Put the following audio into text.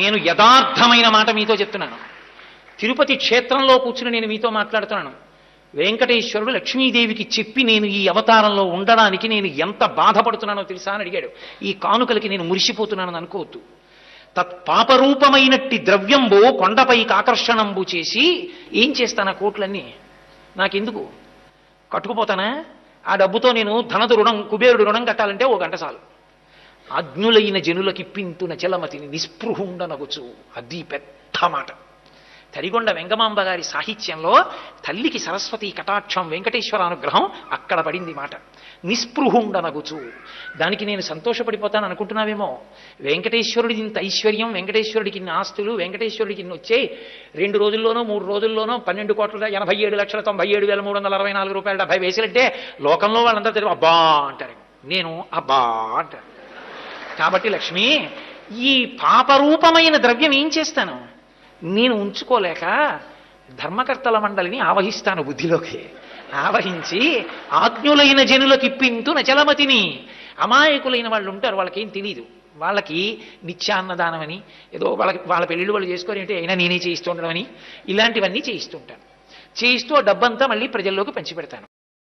నేను యథార్థమైన మాట మీతో చెప్తున్నాను. తిరుపతి క్షేత్రంలో కూర్చుని నేను మీతో మాట్లాడుతున్నాను. వెంకటేశ్వరుడు లక్ష్మీదేవికి చెప్పి నేను ఈ అవతారంలో ఉండడానికి నేను ఎంత బాధపడుతున్నానో తెలుసా అని అడిగాడు. ఈ కానుకలకి నేను మురిసిపోతున్నానని అనుకోవద్దు. తత్పాపరూపమైనట్టి ద్రవ్యంబో కొండపైకి ఆకర్షణంబు చేసి ఏం చేస్తాను ఆ కోట్లన్నీ? నాకెందుకు? కట్టుకుపోతానా? ఆ డబ్బుతో నేను ధనదు రుణం, కుబేరుడు రుణం కట్టాలంటే 1 గంట చాలు. అజ్ఞులైన జనులకి పింతున చలమతిని నిస్పృహుండనగుచు. అది పెద్ద మాట. తరిగొండ వెంగమాంబ గారి సాహిత్యంలో తల్లికి సరస్వతి కటాక్షం, వెంకటేశ్వర అనుగ్రహం అక్కడ పడింది మాట. నిస్పృహుండనగుచు. దానికి నేను సంతోషపడిపోతాను అనుకుంటున్నావేమో. వెంకటేశ్వరుడికి ఇంత ఐశ్వర్యం, వెంకటేశ్వరుడికి ఇన్ని ఆస్తులు, వెంకటేశ్వరుడికి ఇన్ని వచ్చాయి. 2 రోజుల్లోనో 3 రోజుల్లోనో 12,87,364 రూపాయలు 70 వేసినట్టే లోకంలో వాళ్ళందరూ తెలియదు అబ్బా అంటారు. నేను అబ్బా అంటాను. కాబట్టి లక్ష్మి, ఈ పాపరూపమైన ద్రవ్యం ఏం చేస్తాను? నేను ఉంచుకోలేక ధర్మకర్తల మండలిని ఆవహిస్తాను బుద్ధిలోకి. ఆవహించి ఆజ్ఞులైన జనులకు ఇప్పింతు నచలమతిని. అమాయకులైన వాళ్ళు ఉంటారు, వాళ్ళకేం తెలియదు. వాళ్ళకి నిత్యాన్నదానమని ఏదో వాళ్ళ పెళ్ళిళ్ళు వాళ్ళు చేసుకోని అంటే అయినా నేనే చేయిస్తూ ఉండడం అని ఇలాంటివన్నీ చేయిస్తుంటాను. చేయిస్తూ ఆ డబ్బంతా మళ్ళీ ప్రజల్లోకి పంచిపెడతాను.